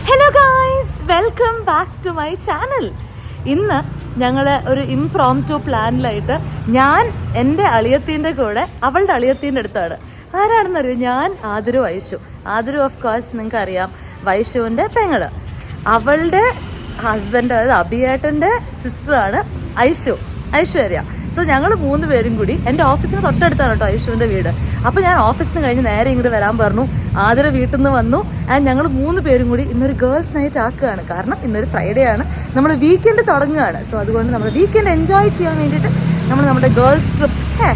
Hello guys, welcome back to my channel. ഇന്ന് ഞങ്ങൾ ഒരു ഇംപ്രോംപ്റ്റു പ്ലാനിലായിട്ട് ഞാൻ എൻ്റെ അളിയത്തീൻ്റെ കൂടെ അവളുടെ അളിയത്തീൻ്റെ അടുത്താണ്. ആരാണെന്നറിയോ? ഞാൻ ആതിരു വൈശു. ആതിരു ഓഫ് കോഴ്സ് നിങ്ങൾക്ക് അറിയാം, വൈശുവിൻ്റെ പെങ്ങള്. അവളുടെ ഹസ്ബൻഡ്, അതായത് അഭിയേട്ടൻ്റെ സിസ്റ്ററാണ് ഐശ്വര്യ. സോ ഞങ്ങൾ 3 പേരും കൂടി, എൻ്റെ ഓഫീസിന് തൊട്ടടുത്താണ് കേട്ടോ ഐശ്വരിൻ്റെ വീട്. അപ്പോൾ ഞാൻ ഓഫീസിൽ നിന്ന് കഴിഞ്ഞ് നേരെ ഇങ്ങോട്ട് വരാൻ പറഞ്ഞു. ആതിര വീട്ടിൽ നിന്ന് വന്നു. ആൻഡ് ഞങ്ങൾ 3 പേരും കൂടി ഇന്നൊരു ഗേൾസ് നൈറ്റ് ആക്കുകയാണ്. കാരണം ഇന്നൊരു ഫ്രൈഡേ ആണ്, നമ്മൾ വീക്കെൻഡ് തുടങ്ങുകയാണ്. സോ അതുകൊണ്ട് നമ്മൾ വീക്കെൻഡ് എൻജോയ് ചെയ്യാൻ വേണ്ടിയിട്ട് നമ്മൾ നമ്മുടെ girls trip,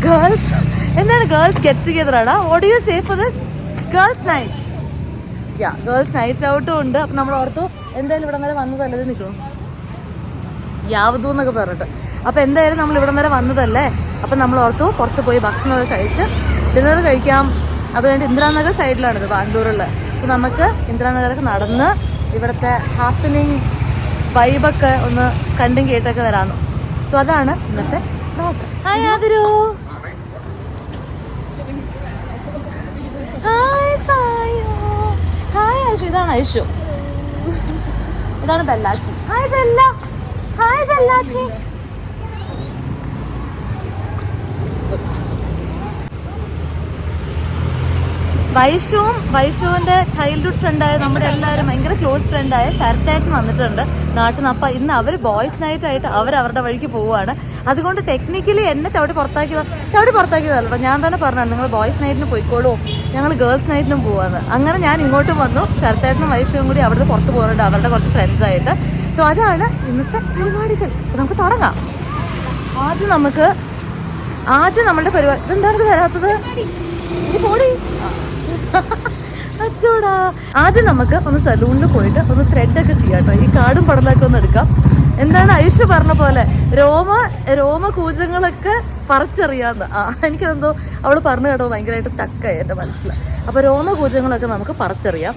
girls get together ആണ്. What you say for this girls night? Girls night ഔട്ടും ഉണ്ട്. അപ്പം നമ്മൾ ഓർത്തു എന്തായാലും ഇവിടെ വരെ വന്നതല്ലേ, നിൽക്കണം യാവതു എന്നൊക്കെ പറഞ്ഞിട്ട്. അപ്പോൾ എന്തായാലും നമ്മൾ ഇവിടം വരെ വന്നതല്ലേ, അപ്പം നമ്മൾ ഓർത്തു പുറത്ത് പോയി ഭക്ഷണമൊക്കെ കഴിച്ച് ഡിന്നർ കഴിക്കാം. അതുകൊണ്ട് ഇന്ദിരാനഗർ സൈഡിലാണിത്, ബാംഗ്ലൂരിൽ. സോ നമുക്ക് ഇന്ദിരാനഗറൊക്കെ നടന്ന് ഇവിടുത്തെ ഹാപ്പനിങ് വൈബൊക്കെ ഒന്ന് കണ്ടും കേട്ടൊക്കെ വരാമെന്ന്. സോ അതാണ് ഇന്നത്തെ vlog. Hi Athiru. Hi Sayo. Hi Aishu. ഇതാണ് ഐഷു, ഇതാണ് ബെല്ലാച്ചി. ഹായ് ബെല്ല. ഹായ് ബെല്ലാച്ചി. വൈഷുവിൻ്റെ ചൈൽഡ്ഹുഡ് ഫ്രണ്ടായ, നമ്മുടെ എല്ലാവരും ഭയങ്കര ക്ലോസ് ഫ്രണ്ടായ ശരത്തേട്ടൻ വന്നിട്ടുണ്ട് നാട്ടിൽ നിന്ന്. അപ്പം ഇന്ന് അവർ ബോയ്സ് നൈറ്റ് ആയിട്ട് അവരുടെ വഴിക്ക് പോവുകയാണ്. അതുകൊണ്ട് ടെക്നിക്കലി എന്നെ ചവിട്ടി പുറത്താക്കിയതല്ലോ, ഞാൻ തന്നെ പറഞ്ഞാണ് നിങ്ങൾ ബോയ്സ് നൈറ്റിന് പോയിക്കോളൂ, ഞങ്ങൾ ഗേൾസ് നൈറ്റിനും പോവാന്ന്. അങ്ങനെ ഞാൻ ഇങ്ങോട്ടും വന്നു. ശരത്തേട്ടനും വൈഷുവും കൂടി അവിടുന്ന് പുറത്ത് പോകുന്നുണ്ട്, അവരുടെ കുറച്ച് ഫ്രണ്ട്സായിട്ട്. സോ അതാണ് ഇന്നത്തെ പരിപാടികൾ. നമുക്ക് തുടങ്ങാം. ആദ്യം നമ്മളുടെ പരിപാടി. എന്താണിത് വരാത്തത്? ഇനി പോടി. അച്ചോടാ. ആദ്യം നമുക്ക് ഒന്ന് സലൂണിൽ പോയിട്ട് ഒന്ന് ത്രെഡൊക്കെ ചെയ്യാം കേട്ടോ. ഈ കാടും പടലൊക്കെ ഒന്ന് എടുക്കാം. എന്താണ് ഐഷു പറഞ്ഞ പോലെ രോമകൂജങ്ങളൊക്കെ പറിച്ചെറിയാന്ന്. എനിക്കെന്തോ അവൾ പറഞ്ഞു കേട്ടോ, ഭയങ്കരമായിട്ട് സ്റ്റക്കായി എൻ്റെ മനസ്സിൽ. അപ്പോൾ രോമകൂജങ്ങളൊക്കെ നമുക്ക് പറിച്ചെറിയാം.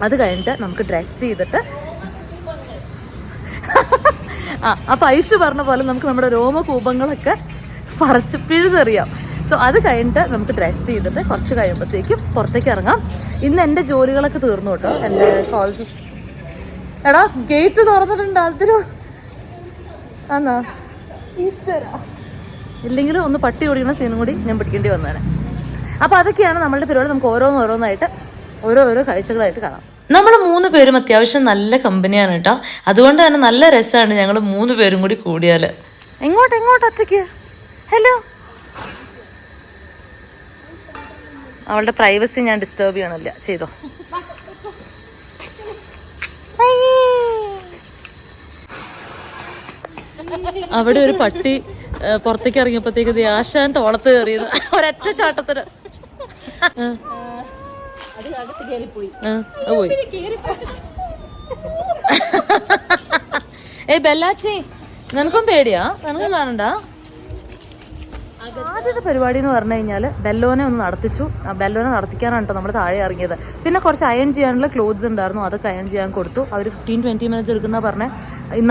അത് കഴിഞ്ഞിട്ട് നമുക്ക് ഡ്രസ്സ് ചെയ്തിട്ട് അപ്പം ഐഷു പറഞ്ഞ പോലെ നമുക്ക് നമ്മുടെ രോമകൂപങ്ങളൊക്കെ പറിച്ച് പിഴുതെറിയാം. സോ അത് കഴിഞ്ഞിട്ട് നമുക്ക് ഡ്രസ്സ് ചെയ്തിട്ട് കുറച്ച് കഴിയുമ്പോഴത്തേക്കും പുറത്തേക്ക് ഇറങ്ങാം. ഇന്ന് എൻ്റെ ജോലികളൊക്കെ തീർന്നു കേട്ടോ. എൻ്റെ കോൾസ്. എടാ ഗേറ്റ് തുറന്നിട്ടുണ്ട് അതിന്. ആന്നാ ഈശ്വര, ഇല്ലെങ്കിലും ഒന്ന് പട്ടി ഓടിക്കുന്ന സീനും കൂടി ഞാൻ പിടിക്കേണ്ടി വന്നതാണ്. അപ്പോൾ അതൊക്കെയാണ് നമ്മളുടെ പരിപാടി. നമുക്ക് ഓരോന്നായിട്ട് ഓരോ കാഴ്ചകളായിട്ട് കാണാം. നമ്മൾ 3 പേരും അത്യാവശ്യം നല്ല കമ്പനിയാണ് കേട്ടോ. അതുകൊണ്ട് തന്നെ നല്ല രസമാണ് ഞങ്ങൾ 3 പേരും കൂടി കൂടിയാൽ. എങ്ങോട്ട് ഒറ്റയ്ക്ക്? ഹലോ. അവളുടെ പ്രൈവസി ഞാൻ ഡിസ്റ്റർബ് ചെയ്യണില്ല, ചെയ്തോ. അവിടെ ഒരു പട്ടി പുറത്തേക്ക് ഇറങ്ങിയപ്പോഴത്തേക്ക് ആശാൻ തോളത്ത് കയറിയത് ഒരൊറ്റ ചാട്ടത്തിന്. ഏയ് ബെല്ലാച്ചി, നിനക്കും പേടിയാ? നിനക്കും കാണണ്ട? ആദ്യത്തെ പരിപാടി എന്ന് പറഞ്ഞു കഴിഞ്ഞാൽ ബെല്ലോനെ ഒന്ന് നടത്തിച്ചു. ബെല്ലോനെ നടത്തിക്കാനാണ് കേട്ടോ നമ്മൾ താഴെ ഇറങ്ങിയത്. പിന്നെ കുറച്ച് അയൺ ചെയ്യാനുള്ള ക്ലോത്ത്സ് ഉണ്ടായിരുന്നു, അതൊക്കെ അയൺ ചെയ്യാൻ കൊടുത്തു. അവർ 15-20 മിനിറ്റ്സ് എടുക്കുന്ന പറഞ്ഞാൽ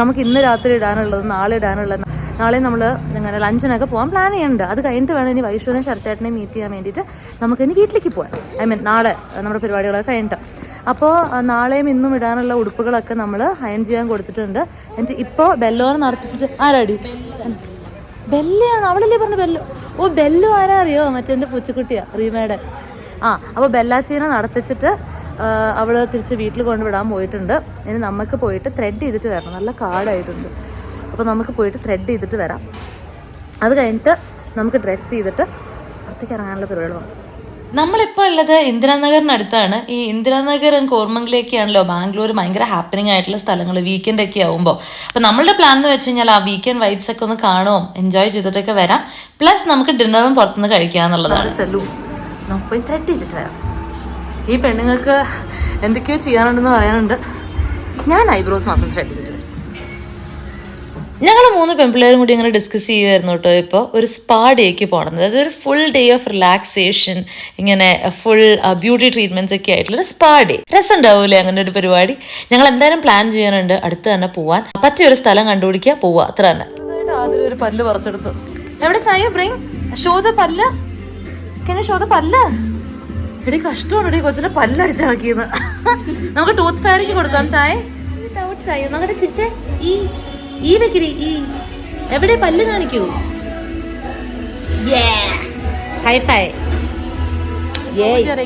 നമുക്ക് ഇന്ന് രാത്രി ഇടാനുള്ളത്, നാളെ ഇടാനുള്ളത്. നാളെ നമ്മൾ ഇങ്ങനെ ലഞ്ചിനൊക്കെ പോകാൻ പ്ലാൻ ചെയ്യുന്നുണ്ട്. അത് കഴിഞ്ഞിട്ട് വേണം ഇനി വൈഷുവിനെ ശരത്തേട്ടനെ മീറ്റ് ചെയ്യാൻ വേണ്ടിയിട്ട് നമുക്ക് ഇനി വീട്ടിലേക്ക് പോകാൻ. നാളെ നമ്മുടെ പരിപാടികളൊക്കെ കഴിഞ്ഞിട്ട്. അപ്പോൾ നാളെയും ഇന്നും ഇടാനുള്ള ഉടുപ്പുകളൊക്കെ നമ്മൾ അയൺ ചെയ്യാൻ കൊടുത്തിട്ടുണ്ട്. എന്നിട്ട് ഇപ്പോൾ ബെല്ലോനെ നടത്തിച്ചിട്ട് ആരാടി? ബെല്ലയാണ്, അവളല്ലേ പറഞ്ഞ ബെല്ലോ. ഓ ബെല്ലോ ആരാ അറിയോ? മറ്റേ പൂച്ചക്കുട്ടിയാ, റീമയുടെ. അപ്പോൾ ബെല്ലാച്ചീനെ നടത്തിച്ചിട്ട് അവൾ തിരിച്ച് വീട്ടിൽ കൊണ്ടുവിടാൻ പോയിട്ടുണ്ട്. ഇനി നമുക്ക് പോയിട്ട് ത്രെഡ് ചെയ്തിട്ട് വരണം. നല്ല കാടായിട്ടുണ്ട്. അപ്പോൾ നമുക്ക് പോയിട്ട് ത്രെഡ് ചെയ്തിട്ട് വരാം. അത് കഴിഞ്ഞിട്ട് നമുക്ക് ഡ്രസ്സ് ചെയ്തിട്ട് പുറത്തേക്ക് ഇറങ്ങാനുള്ള പരിപാടികളാണ്. നമ്മളിപ്പോൾ ഉള്ളത് ഇന്ദിരാനഗറിനടുത്താണ്. ഈ ഇന്ദിരാനഗർ ആൻഡ് കോർമംഗിലേക്കാണല്ലോ ബാംഗ്ലൂർ ഭയങ്കര ഹാപ്പനിങ് ആയിട്ടുള്ള സ്ഥലങ്ങൾ വീക്കെൻഡ് ഒക്കെ ആകുമ്പോൾ. അപ്പോൾ നമ്മളുടെ പ്ലാൻ എന്ന് വെച്ച് കഴിഞ്ഞാൽ ആ വീക്കെൻഡ് വൈബ്സ് ഒക്കെ ഒന്ന് കാണുമോ, എൻജോയ് ചെയ്തിട്ടൊക്കെ വരാം. പ്ലസ് നമുക്ക് ഡിന്നറും പുറത്തുനിന്ന് കഴിക്കാന്നുള്ളതാണ്. സലൂൺ നമുക്ക് പോയി ത്രെഡ് ചെയ്തിട്ട് വരാം. ഈ പെണ്ണുങ്ങൾക്ക് എന്തൊക്കെയോ ചെയ്യാനുണ്ടെന്ന് പറയാനുണ്ട്. ഞാൻ ഐബ്രോസ് മാത്രം ത്രെഡ് ചെയ്തിട്ട്. ഞങ്ങൾ 3 പെൺപിള്ളേരും കൂടി ഇങ്ങനെ ഡിസ്കസ് ചെയ്യുമായിരുന്നു കേട്ടോ. ഇപ്പോൾ ഒരു സ്പാ ഡേക്ക് പോകണം, അതായത് ഒരു ഫുൾ ഡേ ഓഫ് റിലാക്സേഷൻ, ഇങ്ങനെ ഫുൾ ബ്യൂട്ടി ട്രീറ്റ്മെന്റ്സ് ഒക്കെ ആയിട്ടുള്ള സ്പാ ഡേ. രസം ഉണ്ടാവൂലേ അങ്ങനെ ഒരു പരിപാടി? ഞങ്ങൾ എന്തായാലും പ്ലാൻ ചെയ്യാനുണ്ട്, അടുത്ത് തന്നെ പോവാൻ പറ്റിയൊരു സ്ഥലം കണ്ടുപിടിക്കുക, പോവുക, അത്ര തന്നെ. ആദ്യം ഒരു പല്ല് പറിച്ചെടുത്തു. എവിടെ സായോ ബ്രിങ് ഷോ ദ പല്ല്? ഷോ ദ പല്ല്. എടി കഷ്ടമാണ് കൊച്ചിനെ പല്ലടിച്ചിളക്കിന്ന്. നമുക്ക് ടൂത്ത് ഫെയറിക്ക് കൊടുക്കാം സായ്. നമ്മുടെ ചിരിച്ചേ ഈ വെക്കടി ഈ എവിടെ പല്ല് കാണിക്കൂ. High five.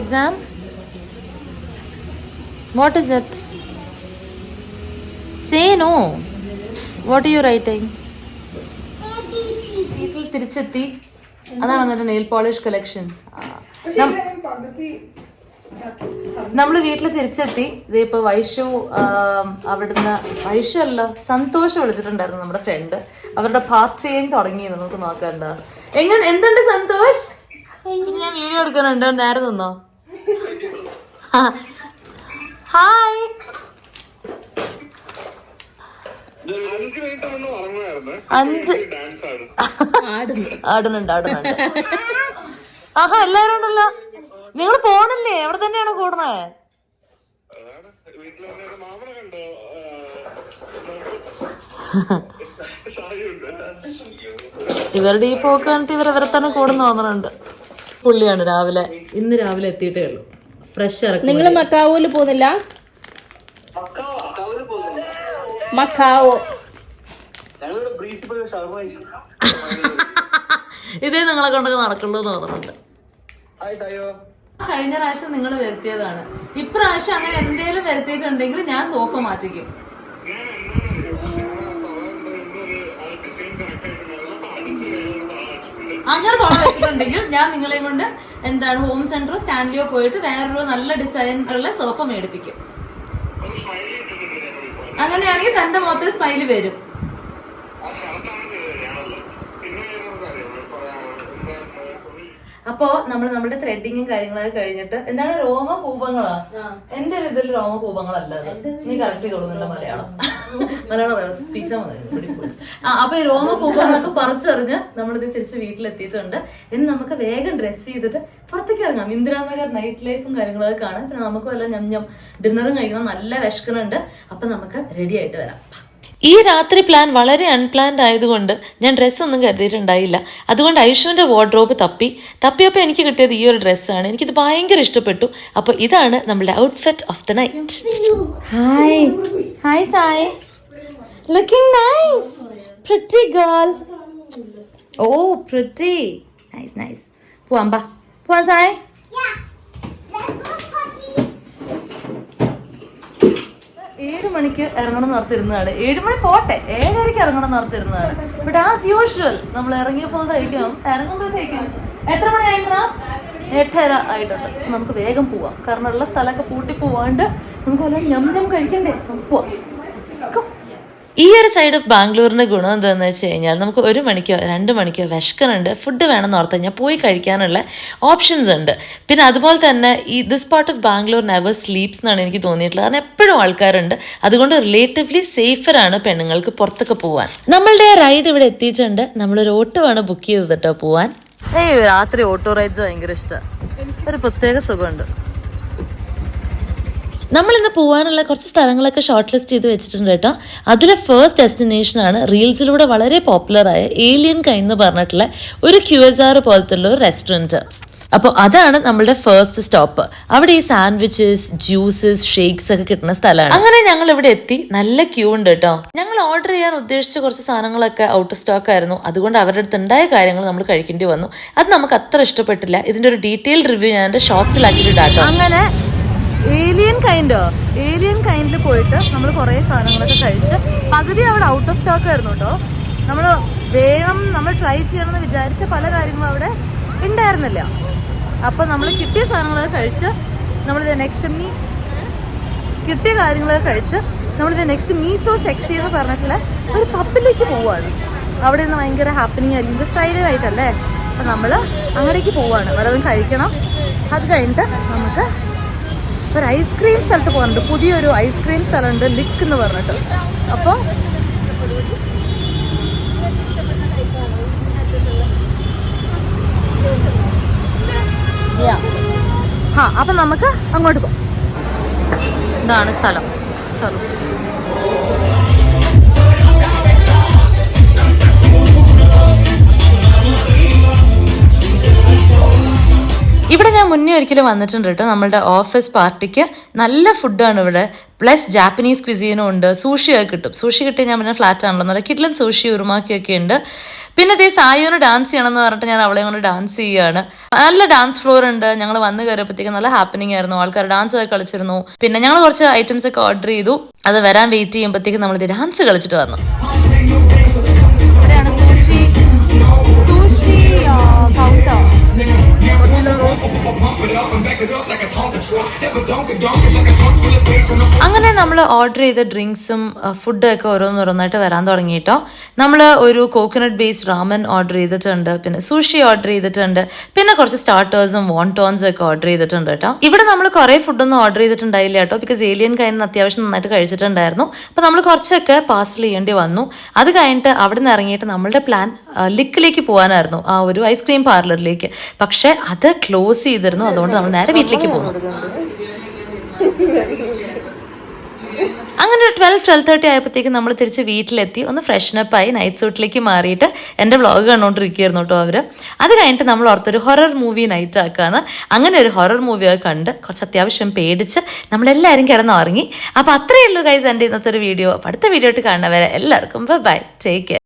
Exam what is it? Say no. What are you writing? വീട്ടിൽ തിരിച്ചെത്തി. അതാണ് എന്റെ നെയിൽ പോളിഷ് കളക്ഷൻ. നമ്മള് വീട്ടിൽ തിരിച്ചെത്തി. ഇതിപ്പോ വൈഷു അവിടുന്ന്, വൈഷു അല്ല സന്തോഷ് വിളിച്ചിട്ടുണ്ടായിരുന്നു, നമ്മുടെ ഫ്രണ്ട്. അവരുടെ പാർട്ടിയും തുടങ്ങിയെന്ന് നമുക്ക് നോക്കണ്ട. എന്തുണ്ട് സന്തോഷ്? ഞാൻ വീഡിയോ എടുക്കാനുണ്ട്, നേരെ നിന്നോ. ഹായ്. 5 ആടുന്നുണ്ട്. ആഹാ എല്ലാരും ഉണ്ടല്ലോ. നിങ്ങൾ പോണില്ലേ? എവിടെ തന്നെയാണ് കൂടുന്നത്? ഇവരുടെ ഈ പോക്ക് കണ്ടിട്ട് ഇവരെ തന്നെ കൂടുന്ന തോന്നുന്നുണ്ട്. പുള്ളിയാണ് ഇന്ന് രാവിലെ എത്തിയിട്ടേ ഉള്ളൂ. ഫ്രഷ് ഇറക്കി. നിങ്ങൾ മക്കാവൂല് പോകുന്നില്ല? മക്കാവോ ഇതേ നിങ്ങളെ കൊണ്ടൊക്കെ നടക്കുള്ളൂ എന്ന് തോന്നുന്നുണ്ട്. കഴിഞ്ഞ പ്രാവശ്യം നിങ്ങൾ വരുത്തിയതാണ്. ഇപ്രാവശ്യം അങ്ങനെ എന്തെങ്കിലും വരുത്തിയിട്ടുണ്ടെങ്കിൽ ഞാൻ സോഫ മാറ്റിക്കും. അങ്ങനെ തുറ വെച്ചിട്ടുണ്ടെങ്കിൽ ഞാൻ നിങ്ങളെ കൊണ്ട് ഹോം സെന്ററോ സ്റ്റാൻഡിലോ പോയിട്ട് വേറൊരു നല്ല ഡിസൈനുള്ള സോഫ മേടിപ്പിക്കും. അങ്ങനെയാണെങ്കിൽ തന്റെ മുഖത്ത് സ്മൈല് വരും. അപ്പോ നമ്മുടെ ത്രെഡിങ്ങും കാര്യങ്ങളൊക്കെ കഴിഞ്ഞിട്ട് എന്താണ് രോമകൂപങ്ങളാ. എന്റെ ഒരു ഇതിൽ രോമകൂപങ്ങളല്ല. നീ കറക്റ്റ് കൊടുക്കുന്നുണ്ട് മലയാളം സ്പീച്ച്. അപ്പൊ ഈ രോമകൂപങ്ങളൊക്കെ പറിച്ചറിഞ്ഞ് നമ്മളിത് തിരിച്ച് വീട്ടിലെത്തിയിട്ടുണ്ട്. ഇനി നമുക്ക് വേഗം ഡ്രസ് ചെയ്തിട്ട് പുറത്തേക്ക് ഇറങ്ങാം. ഇന്ദിരാനഗർ നൈറ്റ് ലൈഫും കാര്യങ്ങളൊക്കെ കാണാം. പിന്നെ നമുക്ക് വല്ല ഡിന്നറും കഴിക്കണം. നല്ല വിശക്കുന്നുണ്ട്. അപ്പൊ നമുക്ക് റെഡി ആയിട്ട് വരാം. ഈ രാത്രി പ്ലാൻ വളരെ അൺപ്ലാൻഡ് ആയതുകൊണ്ട് ഞാൻ ഡ്രസ്സൊന്നും കരുതിയിട്ടുണ്ടായില്ല. അതുകൊണ്ട് ഐഷുവിൻ്റെ വാർഡ്രോബ് തപ്പിയപ്പോൾ എനിക്ക് കിട്ടിയത് ഈ ഒരു ഡ്രസ്സാണ്. എനിക്കിത് ഭയങ്കര ഇഷ്ടപ്പെട്ടു. അപ്പോൾ ഇതാണ് നമ്മുടെ outfit of the night. Hi Sai, looking nice, pretty girl. Oh pretty, nice. പോവാം സായ്. 7 മണിക്ക് ഇറങ്ങണം നടത്തിരുന്നതാണ്. 7 മണി പോട്ടെ, 7:30 ഇറങ്ങണം നടത്തിരുന്നതാണ്. ബട്ട് ആസ് യൂഷ്വൽ നമ്മൾ ഇറങ്ങിയപ്പോൾ ഇറങ്ങുമ്പോൾ തയ്ക്കാം. എത്ര മണിയായിട്ടാ? 8:30 ആയിട്ടുണ്ട്. നമുക്ക് വേഗം പോവാം. കാരണം ഉള്ള സ്ഥലമൊക്കെ പൂട്ടി പോവാണ്ട് നമുക്ക് വല്ല ഞം കഴിക്കണ്ടേ. നമുക്ക് പോവാം. ഈ ഒരു സൈഡ് ഓഫ് ബാംഗ്ലൂരിൻ്റെ ഗുണം എന്താണെന്ന് വെച്ച് കഴിഞ്ഞാൽ നമുക്ക് 1 മണിക്കോ 2 മണിക്കോ വിശക്കുന്നുണ്ട്, ഫുഡ് വേണമെന്ന് ഓർത്ത് കഴിഞ്ഞാൽ പോയി കഴിക്കാനുള്ള ഓപ്ഷൻസ് ഉണ്ട്. പിന്നെ അതുപോലെ തന്നെ this part of Bangalore never sleeps എന്നാണ് എനിക്ക് തോന്നിയിട്ടുള്ളത്. കാരണം എപ്പോഴും ആൾക്കാരുണ്ട്. അതുകൊണ്ട് റിലേറ്റീവ്ലി സേഫറാണ് പെണ്ണുങ്ങൾക്ക് പുറത്തൊക്കെ പോകാൻ. നമ്മളുടെ റൈഡ് ഇവിടെ എത്തിയിട്ടുണ്ട്. നമ്മളൊരു ഓട്ടോ ആണ് ബുക്ക് ചെയ്തിട്ടോ പോവാൻ. രാത്രി ഓട്ടോ റൈഡ്സ് ഭയങ്കര ഇഷ്ടമാണ്. ഒരു പ്രത്യേക സുഖമുണ്ട്. നമ്മളിന്ന് പോകാനുള്ള കുറച്ച് സ്ഥലങ്ങളൊക്കെ ഷോർട്ട് ലിസ്റ്റ് ചെയ്ത് വെച്ചിട്ടുണ്ട് കേട്ടോ. അതിലെ ഫസ്റ്റ് ഡെസ്റ്റിനേഷനാണ് റീൽസിലൂടെ വളരെ പോപ്പുലറായ ഏലിയൻ കൈ എന്ന് പറഞ്ഞിട്ടുള്ള ഒരു QSR പോലത്തുള്ള ഒരു റെസ്റ്റോറൻറ്റ്. അപ്പോൾ അതാണ് നമ്മളുടെ ഫസ്റ്റ് സ്റ്റോപ്പ്. അവിടെ ഈ സാൻഡ്വിച്ചസ്, ജ്യൂസസ്, ഷേക്സ് ഒക്കെ കിട്ടുന്ന സ്ഥലമാണ്. അങ്ങനെ ഞങ്ങൾ ഇവിടെ എത്തി. നല്ല ക്യൂ ഉണ്ട് കേട്ടോ. ഞങ്ങൾ ഓർഡർ ചെയ്യാൻ ഉദ്ദേശിച്ച കുറച്ച് സാധനങ്ങളൊക്കെ ഔട്ട് ഓഫ് സ്റ്റോക്ക് ആയിരുന്നു. അതുകൊണ്ട് അവരുടെ അടുത്ത് ഉണ്ടായ കാര്യങ്ങൾ നമ്മൾ കഴിക്കേണ്ടി വന്നു. അത് നമുക്ക് അത്ര ഇഷ്ടപ്പെട്ടില്ല. ഇതിൻ്റെ ഒരു ഡീറ്റെയിൽഡ് റിവ്യൂ ഞാൻ എൻ്റെ ഷോർട്സിലാക്കിയിട്ടാട്ടോ. അങ്ങനെ ഏലിയൻ കൈൻഡിൽ പോയിട്ട് നമ്മൾ കുറേ സാധനങ്ങളൊക്കെ കഴിച്ച് പകുതി അവിടെ ഔട്ട് ഓഫ് സ്റ്റോക്ക് ആയിരുന്നു കേട്ടോ. നമ്മൾ ട്രൈ ചെയ്യണമെന്ന് വിചാരിച്ച പല കാര്യങ്ങളും അവിടെ ഉണ്ടായിരുന്നില്ല. അപ്പോൾ നമ്മൾ കിട്ടിയ സാധനങ്ങളൊക്കെ കഴിച്ച് നമ്മളിത് നെക്സ്റ്റ് മീസോ സെക്സി എന്ന് പറഞ്ഞിട്ടുള്ള ഒരു പബ്ബിലേക്ക് പോവുകയാണ്. അവിടെ നിന്ന് ഭയങ്കര ഹാപ്പനിങ് ആയിരിക്കും. ഇത് ഫ്രൈഡേ ആയിട്ടല്ലേ. അപ്പം നമ്മൾ അങ്ങോട്ടേക്ക് പോവുകയാണ്. വല്ലതും കഴിക്കണം. അത് കഴിഞ്ഞിട്ട് നമുക്ക് ഒരു ഐസ്ക്രീം സ്ഥലത്ത് പോകുന്നുണ്ട്. പുതിയൊരു ഐസ്ക്രീം സ്ഥലമുണ്ട്, ലിക്ക് എന്ന് പറഞ്ഞിട്ട്. അപ്പോൾ അപ്പം നമുക്ക് അങ്ങോട്ട് പോകാം. ഇതാണ് സ്ഥലം. ശരി, ഇവിടെ ഞാൻ മുന്നേ ഒരിക്കലും വന്നിട്ടുണ്ട് കേട്ടോ. നമ്മളുടെ ഓഫീസ് പാർട്ടിക്ക് നല്ല ഫുഡാണ് ഇവിടെ. പ്ലസ് ജാപ്പനീസ് ക്വിസീനും ഉണ്ട്, സൂഷിയൊക്കെ കിട്ടും. സൂഷി കിട്ടി ഞാൻ പിന്നെ ഫ്ലാറ്റ് ആണല്ലോ, നല്ല കിഡ്ലൻ സൂഷി ഉറുമാക്കിയൊക്കെ ഉണ്ട്. പിന്നെ ഇതേ സായോന് ഡാൻസ് ചെയ്യണമെന്ന് പറഞ്ഞിട്ട് ഞാൻ അവളെ കൊണ്ട് ഡാൻസ് ചെയ്യുകയാണ്. നല്ല ഡാൻസ് ഫ്ലോർ ഉണ്ട്. ഞങ്ങൾ വന്ന് കയറിയപ്പോഴത്തേക്കും നല്ല ഹാപ്പനിങ് ആയിരുന്നു. ആൾക്കാർ ഡാൻസ് ഒക്കെ കളിച്ചിരുന്നു. പിന്നെ ഞങ്ങൾ കുറച്ച് ഐറ്റംസ് ഒക്കെ ഓർഡർ ചെയ്തു. അത് വരാൻ വെയിറ്റ് ചെയ്യുമ്പോഴത്തേക്കും നമ്മൾ ഡാൻസ് കളിച്ചിട്ട് വന്നു. അങ്ങനെ നമ്മൾ ഓർഡർ ചെയ്ത ഡ്രിങ്ക്സും ഫുഡൊക്കെ ഓരോന്നോരോന്നായിട്ട് വരാൻ തുടങ്ങി കേട്ടോ. നമ്മൾ ഒരു കോക്കനട്ട് ബേസ്ഡ് റാമൻ ഓർഡർ ചെയ്തിട്ടുണ്ട്, പിന്നെ സുഷി ഓർഡർ ചെയ്തിട്ടുണ്ട്, പിന്നെ കുറച്ച് സ്റ്റാർട്ടേഴ്സും വോണ്ടോൺസും ഒക്കെ ഓർഡർ ചെയ്തിട്ടുണ്ട് കേട്ടോ. ഇവിടെ നമ്മൾ കുറേ ഫുഡൊന്നും ഓർഡർ ചെയ്തിട്ടുണ്ടായില്ല കേട്ടോ, ബിക്കോസ് ഏലിയൻ കഴിഞ്ഞ അത്യാവശ്യം നന്നായിട്ട് കഴിച്ചിട്ടുണ്ടായിരുന്നു. അപ്പോൾ നമ്മൾ കുറച്ചൊക്കെ പാർസൽ ചെയ്യേണ്ടി വന്നു. അത് കഴിഞ്ഞിട്ട് അവിടെ നിന്ന് ഇറങ്ങിയിട്ട് നമ്മളുടെ പ്ലാൻ ലിക്കിലേക്ക് പോകാനായിരുന്നു, ആ ഒരു ഐസ്ക്രീം പാർലറിലേക്ക്. പക്ഷെ അത് ക്ലോസ് ചെയ്തിരുന്നു. അതുകൊണ്ട് നമ്മൾ നേരെ വീട്ടിലേക്ക് പോകുന്നു. അങ്ങനെ ഒരു 12-12:30 ആയപ്പോഴത്തേക്കും നമ്മൾ തിരിച്ച് വീട്ടിലെത്തി. ഒന്ന് ഫ്രഷ്നപ്പ് ആയി നൈറ്റ് സൂട്ടിലേക്ക് മാറിയിട്ട് എൻ്റെ വ്ളോഗ് കണ്ടുകൊണ്ടിരിക്കുകയായിരുന്നു കേട്ടോ അവർ. അത് കഴിഞ്ഞിട്ട് നമ്മൾ ഓർത്തൊരു ഹൊറർ മൂവി നൈറ്റ് ആക്കാന്ന്. അങ്ങനെ ഒരു ഹൊറർ മൂവിയൊക്കെ കണ്ട് കുറച്ച് അത്യാവശ്യം പേടിച്ച് നമ്മളെല്ലാവരും കിടന്നുറങ്ങി. അപ്പോൾ അത്രയേ ഉള്ളൂ ഗൈസ് എൻ്റെ ഇന്നത്തെ ഒരു വീഡിയോ. അടുത്ത വീഡിയോ ആയിട്ട് കാണുന്നവരെ എല്ലാവർക്കും ബൈ, ടേക്ക് കെയർ.